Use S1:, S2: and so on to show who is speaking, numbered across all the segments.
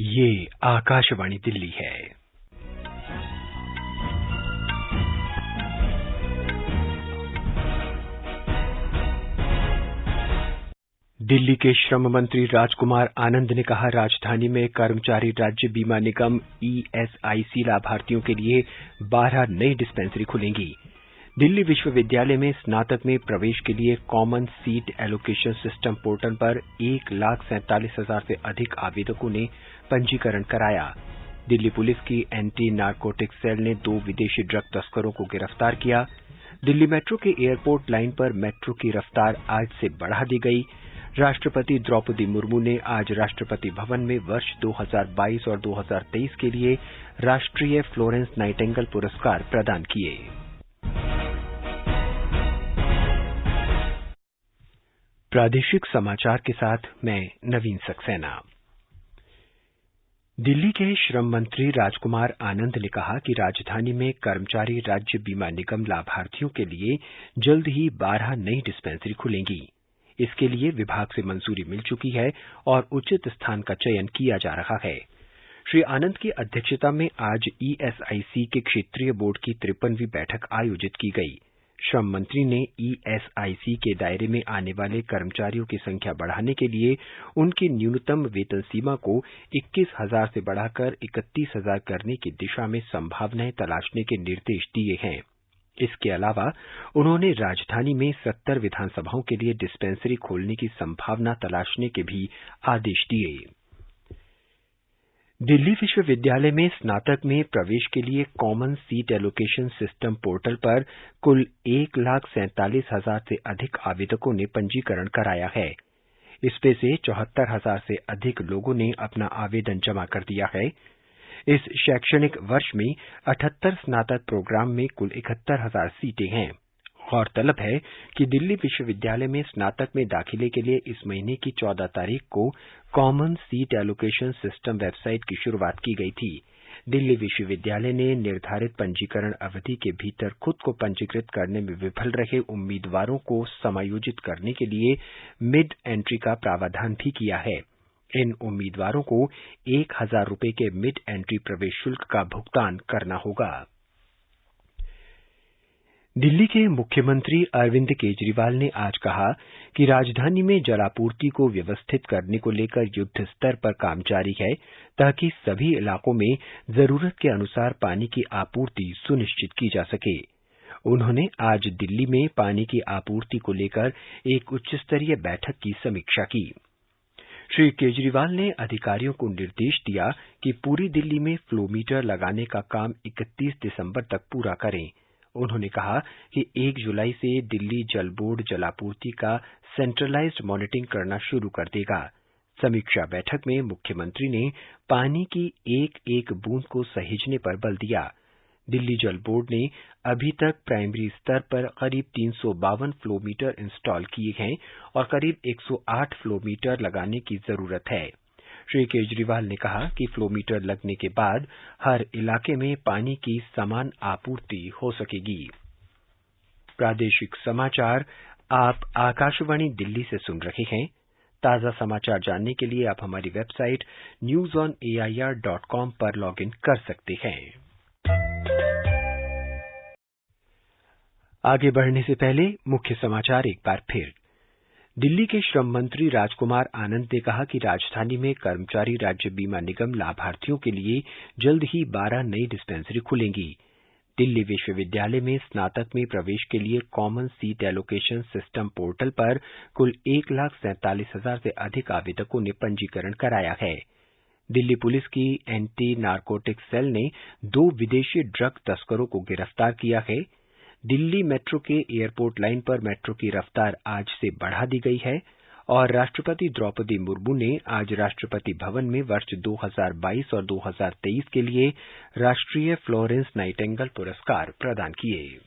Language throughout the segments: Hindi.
S1: ये आकाशवाणी दिल्ली है। दिल्ली के श्रम मंत्री राजकुमार आनंद ने कहा, राजधानी में कर्मचारी राज्य बीमा निगम ईएसआईसी लाभार्थियों के लिए 12 नई डिस्पेंसरी खुलेंगी। दिल्ली विश्वविद्यालय में स्नातक में प्रवेश के लिए common seat allocation system portal पर 1,47,000 से अधिक आवेदकों ने पंजीकरण कराया। दिल्ली पुलिस की एंटी नारकोटिक्स सेल ने 2 विदेशी ड्रग तस्करों को गिरफ्तार किया। दिल्ली मेट्रो के एयरपोर्ट लाइन पर मेट्रो की रफ्तार आज से बढ़ा दी गई। राष्ट्रपति द्रौपदी मुर्मू ने आज राष्ट्रपति भवन में वर्ष 2022 और 2023 के लिए राष्ट्रीय फ्लोरेंस नाइटिंगेल पुरस्कार प्रदान किए। प्रादेशिक समाचार के साथ मैं नवीन सक्सेना। दिल्ली के श्रम मंत्री राजकुमार आनंद ने कहा कि राजधानी में कर्मचारी राज्य बीमा निगम लाभार्थियों के लिए जल्द ही 12 नई डिस्पेंसरी खुलेंगी। इसके लिए विभाग से मंजूरी मिल चुकी है और उचित स्थान का चयन किया जा रहा है। श्री आनंद की अध्यक्षता में आज ईएसआईसी के क्षेत्रीय बोर्ड की 53वीं बैठक आयोजित की गई। श्रम मंत्री ने ईएसआईसी के दायरे में आने वाले कर्मचारियों की संख्या बढ़ाने के लिए उनकी न्यूनतम वेतन सीमा को 21,000 से बढ़ाकर 31,000 करने की दिशा में संभावनाएं तलाशने के निर्देश दिए हैं। इसके अलावा उन्होंने राजधानी में 70 विधानसभाओं के लिए डिस्पेंसरी खोलने की संभावना तलाशने के भी आदेश दिए। दिल्ली विश्वविद्यालय में स्नातक में प्रवेश के लिए common seat allocation system portal पर कुल 1,47,000 से अधिक आवेदकों ने पंजीकरण कराया है। इसमें से 74,000 से अधिक लोगों ने अपना आवेदन जमा कर दिया है। इस शैक्षणिक वर्ष में 78 स्नातक प्रोग्राम में कुल 71,000 सीटें हैं। गौरतलब है कि दिल्ली विश्वविद्यालय में स्नातक में दाखिले के लिए इस महीने की 14 तारीख को common seat allocation system website की शुरुआत की गई थी। दिल्ली विश्वविद्यालय ने निर्धारित पंजीकरण अवधि के भीतर खुद को पंजीकृत करने में विफल रहे उम्मीदवारों को समायोजित करने के लिए मिड एंट्री का प्रावधान भी किया है। इन उम्मीदवारों को 1,000 रुपये के मिड एंट्री प्रवेश शुल्क का भुगतान करना होगा। दिल्ली के मुख्यमंत्री अरविंद केजरीवाल ने आज कहा कि राजधानी में जलापूर्ति को व्यवस्थित करने को लेकर युद्ध स्तर पर काम जारी है, ताकि सभी इलाकों में जरूरत के अनुसार पानी की आपूर्ति सुनिश्चित की जा सके। उन्होंने आज दिल्ली में पानी की आपूर्ति को लेकर एक उच्चस्तरीय बैठक की समीक्षा की। श्री केजरीवाल ने अधिकारियों को निर्देश दिया कि पूरी दिल्ली में फ्लो मीटर लगाने का काम 31 दिसंबर तक पूरा करें। उन्होंने कहा कि 1 जुलाई से दिल्ली जल बोर्ड जलापूर्ति का सेंट्रलाइज्ड मॉनिटरिंग करना शुरू कर देगा। समीक्षा बैठक में मुख्यमंत्री ने पानी की एक-एक बूंद को सहेजने पर बल दिया। दिल्ली जल बोर्ड ने अभी तक प्राइमरी स्तर पर करीब 352 फ्लो मीटर इंस्टॉल किए हैं और करीब 108 फ्लो मीटर लगाने की जरूरत है। श्री केजरीवाल ने कहा कि फ्लो मीटर लगने के बाद हर इलाके में पानी की समान आपूर्ति हो सकेगी। प्रादेशिक समाचार आप आकाशवाणी दिल्ली से सुन रहे हैं। ताजा समाचार जानने के लिए आप हमारी वेबसाइट newsonair.com पर लॉगिन कर सकते हैं। आगे बढ़ने से पहले मुख्य समाचार एक बार फिर। दिल्ली के श्रम मंत्री राजकुमार आनंद ने कहा कि राजधानी में कर्मचारी राज्य बीमा निगम लाभार्थियों के लिए जल्द ही 12 नई डिस्पेंसरी खुलेंगी। दिल्ली विश्वविद्यालय में स्नातक में प्रवेश के लिए common seat allocation system portal पर कुल 1,47,000 से अधिक आवेदकों ने पंजीकरण कराया है। दिल्ली पुलिस की एंटी नारकोटिक्स सेल ने 2 विदेशी ड्रग तस्करों को गिरफ्तार किया है। दिल्ली मेट्रो के एयरपोर्ट लाइन पर मेट्रो की रफ्तार आज से बढ़ा दी गई है और राष्ट्रपति द्रौपदी मुर्मू ने आज राष्ट्रपति भवन में वर्ष 2022 और 2023 के लिए राष्ट्रीय फ्लोरेंस नाइटिंगेल पुरस्कार प्रदान किए।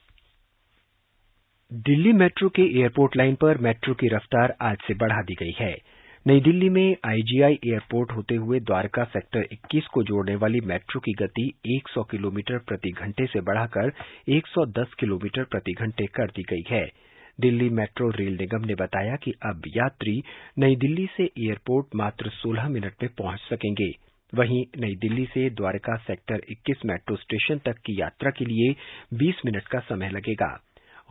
S1: दिल्ली मेट्रो के एयरपोर्ट लाइन पर मेट्रो की रफ्तार आज से बढ़ा दी गई है। नई दिल्ली में आईजीआई एयरपोर्ट होते हुए द्वारका सेक्टर 21 को जोड़ने वाली मेट्रो की गति 100 किलोमीटर प्रति घंटे से बढ़ाकर 110 किलोमीटर प्रति घंटे कर दी गई है। दिल्ली मेट्रो रेल निगम ने बताया कि अब यात्री नई दिल्ली से एयरपोर्ट मात्र 16 मिनट में पहुंच सकेंगे। वहीं नई दिल्ली से द्वारका सेक्टर 21 मेट्रो स्टेशन तक की यात्रा के लिए 20 मिनट का समय लगेगा।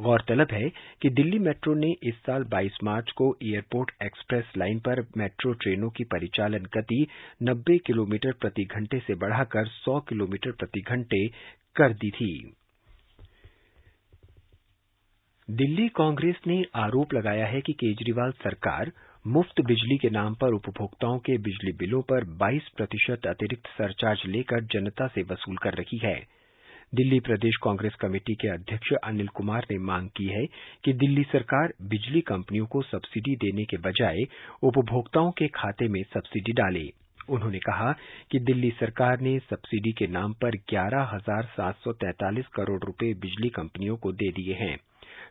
S1: गौरतलब है कि दिल्ली मेट्रो ने इस साल 22 मार्च को एयरपोर्ट एक्सप्रेस लाइन पर मेट्रो ट्रेनों की परिचालन गति 90 किलोमीटर प्रति घंटे से बढ़ाकर 100 किलोमीटर प्रति घंटे कर दी थी। दिल्ली कांग्रेस ने आरोप लगाया है कि केजरीवाल सरकार मुफ्त बिजली के नाम पर उपभोक्ताओं के बिजली बिलों पर 22% अतिरिक्त सरचार्ज लेकर जनता से वसूल कर रही है। दिल्ली प्रदेश कांग्रेस कमेटी के अध्यक्ष अनिल कुमार ने मांग की है कि दिल्ली सरकार बिजली कंपनियों को सब्सिडी देने के बजाय उपभोक्ताओं के खाते में सब्सिडी डाले। उन्होंने कहा कि दिल्ली सरकार ने सब्सिडी के नाम पर 11,743 करोड़ रुपए बिजली कंपनियों को दे दिए हैं।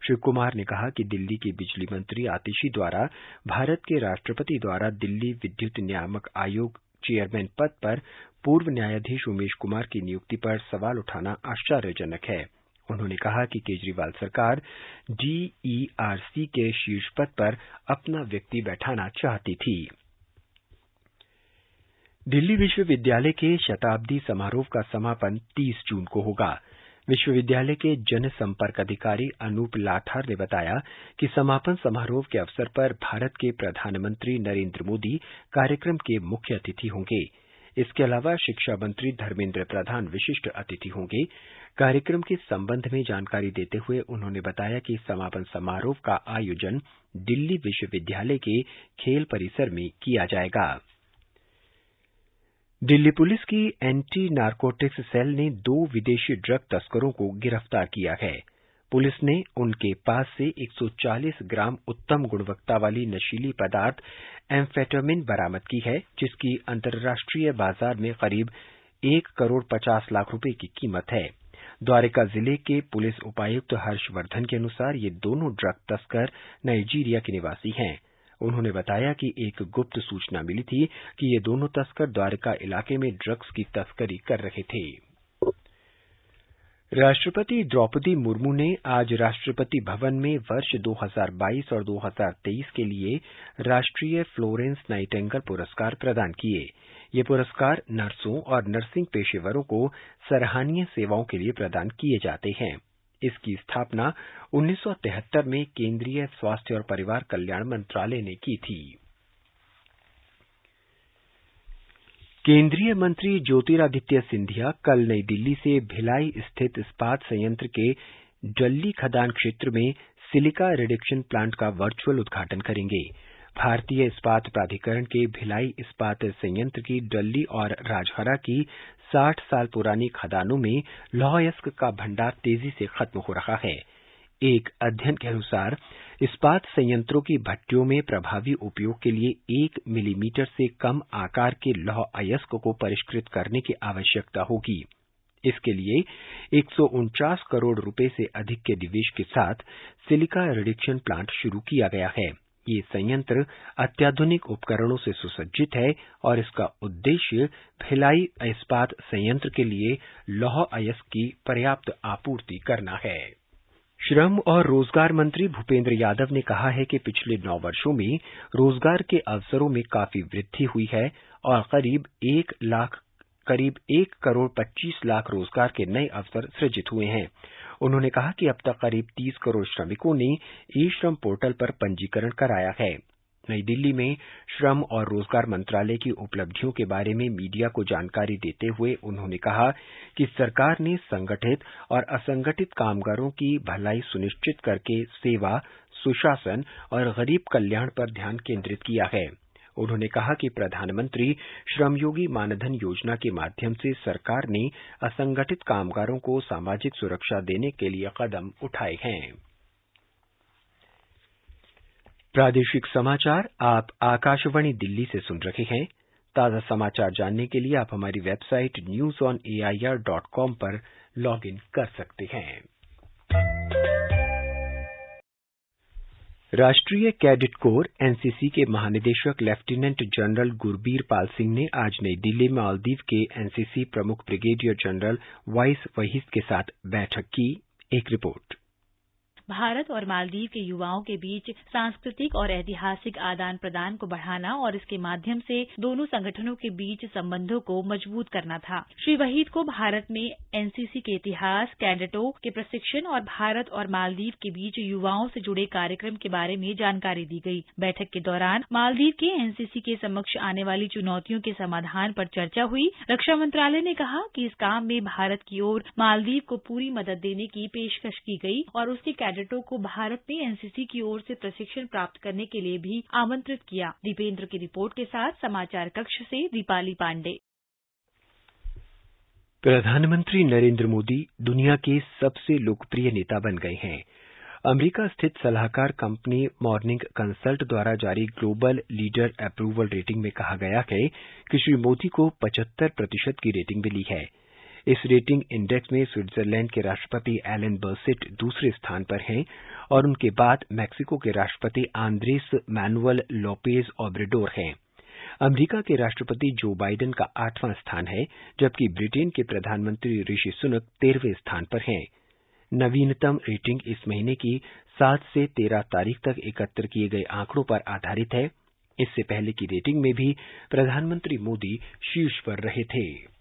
S1: श्री कुमार ने कहा कि दिल्ली के बिजली मंत्री आतिशी द्वारा भारत के राष्ट्रपति द्वारा दिल्ली विद्युत नियामक आयोग चेयरमैन पद पर पूर्व न्यायाधीश उमेश कुमार की नियुक्ति पर सवाल उठाना आश्चर्यजनक है। उन्होंने कहा कि केजरीवाल सरकार डीईआरसी के शीर्ष पद पर अपना व्यक्ति बैठाना चाहती थी। दिल्ली विश्वविद्यालय के शताब्दी समारोह का समापन 30 जून को होगा। विश्वविद्यालय के जनसंपर्क अधिकारी अनूप लाठार ने बताया कि समापन समारोह के अवसर पर भारत के प्रधानमंत्री नरेंद्र मोदी कार्यक्रम के मुख्य अतिथि होंगे। इसके अलावा शिक्षा मंत्री धर्मेंद्र प्रधान विशिष्ट अतिथि होंगे। कार्यक्रम के संबंध में जानकारी देते हुए उन्होंने बताया कि समापन समारोह का आयोजन दिल्ली विश्वविद्यालय के खेल परिसर में किया जाएगा। दिल्ली पुलिस की एंटी नारकोटिक्स सेल ने 2 विदेशी ड्रग तस्करों को गिरफ्तार किया है। पुलिस ने उनके पास से 140 ग्राम उत्तम गुणवत्ता वाली नशीली पदार्थ एम्फेटामिन बरामद की है, जिसकी अंतर्राष्ट्रीय बाजार में करीब 1 करोड़ 50 लाख रुपए की कीमत है। द्वारका जिले के पुलिस उपायुक्त हर्षवर्धन के अनुसार ये दोनों ड्रग तस्कर नाइजीरिया के निवासी हैं। उन्होंने बताया कि एक गुप्त सूचना मिली थी कि ये दोनों तस्कर द्वारका इलाके में ड्रग्स की तस्करी कर रहे थे। राष्ट्रपति द्रौपदी मुर्मू ने आज राष्ट्रपति भवन में वर्ष 2022 और 2023 के लिए राष्ट्रीय फ्लोरेंस नाइटिंगेल पुरस्कार प्रदान किए। ये पुरस्कार नर्सों और नर्सिंग पेशेवरों को सराहनीय सेवाओं के लिए प्रदान किए जाते हैं। इसकी स्थापना 1973 में केंद्रीय स्वास्थ्य और परिवार कल्याण मंत्रालय ने की थी। केंद्रीय मंत्री ज्योतिरादित्य सिंधिया कल नई दिल्ली से भिलाई स्थित इस्पात संयंत्र के डल्ली खदान क्षेत्र में सिलिका रिडक्शन प्लांट का वर्चुअल उद्घाटन करेंगे। भारतीय इस्पात प्राधिकरण के भिलाई इस्पात संयंत्र की डल्ली और राजहरा की 60 साल पुरानी खदानों में लौह अयस्क का भंडार तेजी से खत्म हो रहा है। एक अध्ययन के अनुसार इस्पात संयंत्रों की भट्टियों में प्रभावी उपयोग के लिए 1 मिलीमीटर से कम आकार के लौह अयस्क को परिष्कृत करने की आवश्यकता होगी। इसके लिए 149 करोड़ रुपए से अधिक के निवेश के साथ सिलिका रिडक्शन प्लांट शुरू किया गया है। ये संयंत्र अत्याधुनिक उपकरणों से सुसज्जित है और इसका उद्देश्य भिलाई इस्पात संयंत्र के लिए लौह अयस्क की पर्याप्त आपूर्ति करना है। श्रम और रोजगार मंत्री भूपेंद्र यादव ने कहा है कि पिछले 9 वर्षों में रोजगार के अवसरों में काफी वृद्धि हुई है और करीब 1 करोड़ 25 लाख रोजगार के नए अवसर सृजित हुए हैं। उन्होंने कहा कि अब तक करीब 30 करोड़ श्रमिकों ने ई-श्रम पोर्टल पर पंजीकरण कराया है। नई दिल्ली में श्रम और रोजगार मंत्रालय की उपलब्धियों के बारे में मीडिया को जानकारी देते हुए उन्होंने कहा कि सरकार ने संगठित और असंगठित कामगारों की भलाई सुनिश्चित करके सेवा, सुशासन और गरीब कल्याण पर ध्यान केंद्रित किया है। उन्होंने कहा कि प्रधानमंत्री श्रमयोगी मानधन योजना के माध्यम से सरकार ने असंगठित कामगारों को सामाजिक सुरक्षा देने के लिए कदम उठाए हैं। प्रादेशिक समाचार आप आकाशवाणी दिल्ली से सुन रहे हैं। ताजा समाचार जानने के लिए आप हमारी वेबसाइट newsonair.com पर लॉग इन कर सकते हैं। राष्ट्रीय कैडेट कोर एनसीसी के महानिदेशक लेफ्टिनेंट जनरल गुरबीर पाल सिंह ने आज नई दिल्ली में मालदीव के एनसीसी प्रमुख ब्रिगेडियर जनरल वाइस वहीद के साथ बैठक की। एक रिपोर्ट।
S2: भारत और मालदीव के युवाओं के बीच सांस्कृतिक और ऐतिहासिक आदान प्रदान को बढ़ाना और इसके माध्यम से दोनों संगठनों के बीच संबंधों को मजबूत करना था। श्री वहीद को भारत में एनसीसी के इतिहास, कैडेटों के प्रशिक्षण और भारत और मालदीव के बीच युवाओं से जुड़े कार्यक्रम के बारे में जानकारी दी गई। बैठक के दौरान मालदीव के एनसीसी के समक्ष आने वाली चुनौतियों के समाधान पर चर्चा हुई। रक्षा मंत्रालय ने कहा कि इस काम में भारत की ओर मालदीव को पूरी मदद देने की पेशकश की गई और उसके कैडेटों को भारत में एनसीसी की ओर से प्रशिक्षण प्राप्त करने के लिए भी आमंत्रित किया। दीपेंद्र की रिपोर्ट के साथ समाचार कक्ष से दीपाली पांडे।
S1: प्रधानमंत्री नरेंद्र मोदी दुनिया के सबसे लोकप्रिय नेता बन गए हैं। अमेरिका स्थित सलाहकार कंपनी मॉर्निंग कंसल्ट द्वारा जारी ग्लोबल लीडर अप्रूवल रेटिंग में कहा गया है कि श्री मोदी को 75% की रेटिंग मिली है। इस रेटिंग इंडेक्स में स्विट्जरलैंड के राष्ट्रपति एलन बर्सिट दूसरे स्थान पर हैं और उनके बाद मैक्सिको के राष्ट्रपति आंद्रेस मैनुअल लोपेज ओब्रेडोर हैं। अमेरिका के राष्ट्रपति जो बाइडेन का 8वां स्थान है, जबकि ब्रिटेन के प्रधानमंत्री ऋषि सुनक 13वें स्थान पर हैं। नवीनतम रेटिंग इस महीने की 7 से 13 तारीख तक एकत्र किए गए आंकड़ों पर आधारित है। इससे पहले की रेटिंग में भी प्रधानमंत्री मोदी शीर्ष पर रहे थे।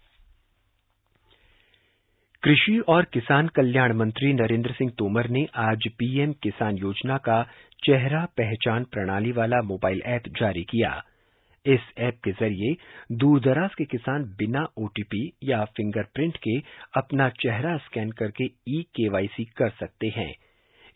S1: कृषि और किसान कल्याण मंत्री नरेंद्र सिंह तोमर ने आज पीएम किसान योजना का चेहरा पहचान प्रणाली वाला मोबाइल ऐप जारी किया। इस ऐप के जरिए दूरदराज के किसान बिना ओटीपी या फिंगरप्रिंट के अपना चेहरा स्कैन करके ई-केवाईसी कर सकते हैं।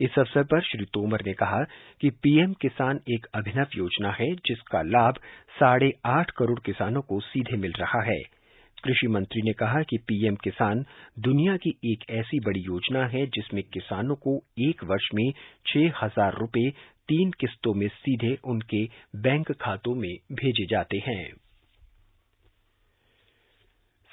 S1: इस अवसर पर श्री तोमर ने कहा कि पीएम किसान एक अभिनव योजना है जिसका लाभ 8.5 करोड़ किसानों को सीधे मिल रहा है। कृषि मंत्री ने कहा कि पीएम किसान दुनिया की एक ऐसी बड़ी योजना है जिसमें किसानों को एक वर्ष में 6,000 रुपए 3 किस्तों में सीधे उनके बैंक खातों में भेजे जाते हैं।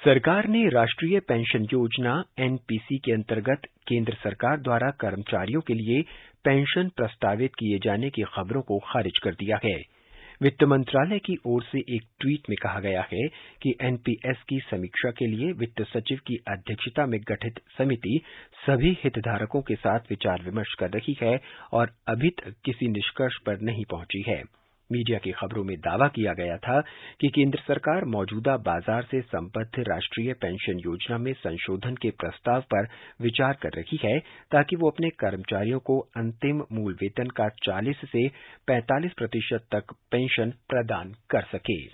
S1: सरकार ने राष्ट्रीय पेंशन योजना एनपीसी के अंतर्गत केंद्र सरकार द्वारा कर्मचारियों के लिए पेंशन प्रस्तावित किए जाने की खबरों को खारिज कर दिया है। वित्त मंत्रालय की ओर से एक ट्वीट में कहा गया है कि एनपीएस की समीक्षा के लिए वित्त सचिव की अध्यक्षता में गठित समिति सभी हितधारकों के साथ विचार विमर्श कर रही है और अभी तक किसी निष्कर्ष पर नहीं पहुंची है। मीडिया की खबरों में दावा किया गया था कि केंद्र सरकार मौजूदा बाजार से संबद्ध राष्ट्रीय पेंशन योजना में संशोधन के प्रस्ताव पर विचार कर रही है ताकि वो अपने कर्मचारियों को अंतिम मूल वेतन का 40 से 45% तक पेंशन प्रदान कर सके।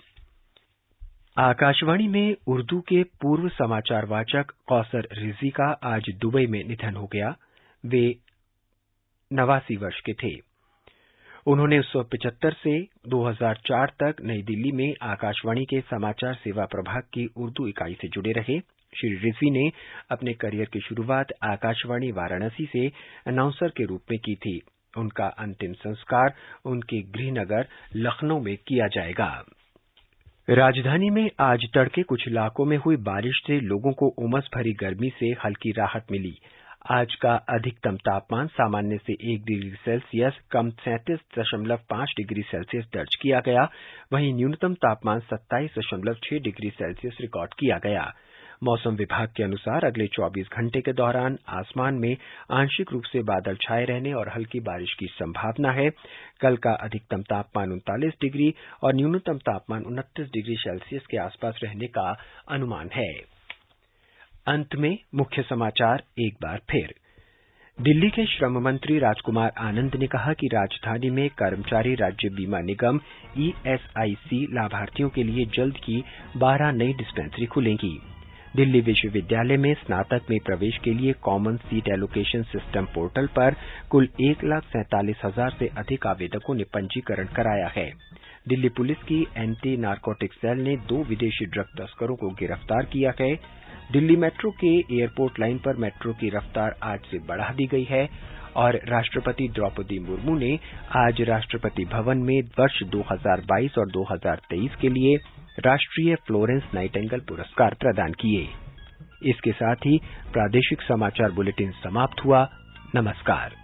S1: आकाशवाणी में उर्दू के पूर्व समाचार वाचक कौसर रिजवी का आज दुबई में निधन हो गया। वे 89 वर्ष के थे। उन्होंने 1975 से 2004 तक नई दिल्ली में आकाशवाणी के समाचार सेवा प्रभाग की उर्दू इकाई से जुड़े रहे। श्री रिजवी ने अपने करियर की शुरुआत आकाशवाणी वाराणसी से अनाउंसर के रूप में की थी। उनका अंतिम संस्कार उनके गृहनगर लखनऊ में किया जाएगा। राजधानी में आज तड़के कुछ इलाकों में हुई बारिश से लोगों को उमस भरी गर्मी से हल्की राहत मिली। आज का अधिकतम तापमान सामान्य से 1 डिग्री सेल्सियस कम 37.5 डिग्री सेल्सियस दर्ज किया गया। वहीं न्यूनतम तापमान 27.6 डिग्री सेल्सियस रिकॉर्ड किया गया। मौसम विभाग के अनुसार अगले 24 घंटे के दौरान आसमान में आंशिक रूप से बादल छाए रहने और हल्की बारिश की संभावना है। कल का अधिकतम तापमान 39 डिग्री और न्यूनतम तापमान 29 डिग्री सेल्सियस के आसपास रहने का अनुमान है। अंत में मुख्य समाचार एक बार फिर। दिल्ली के श्रम मंत्री राजकुमार आनंद ने कहा कि राजधानी में कर्मचारी राज्य बीमा निगम ईएसआईसी लाभार्थियों के लिए जल्द की 12 नई डिस्पेंसरी खुलेंगी। दिल्ली विश्वविद्यालय में स्नातक में प्रवेश के लिए common seat allocation system portal पर कुल 1,47,000 से अधिक आवेदकों ने पंजीकरण कराया है। दिल्ली पुलिस की एंटी नारकोटिक्स सेल ने 2 विदेशी ड्रग तस्करों को गिरफ्तार किया है। दिल्ली मेट्रो के एयरपोर्ट लाइन पर मेट्रो की रफ्तार आज से बढ़ा दी गई है और राष्ट्रपति द्रौपदी मुर्मू ने आज राष्ट्रपति भवन में वर्ष 2022 और 2023 के लिए राष्ट्रीय फ्लोरेंस नाइटिंगेल पुरस्कार प्रदान किए। इसके साथ ही प्रादेशिक समाचार बुलेटिन समाप्त हुआ। नमस्कार।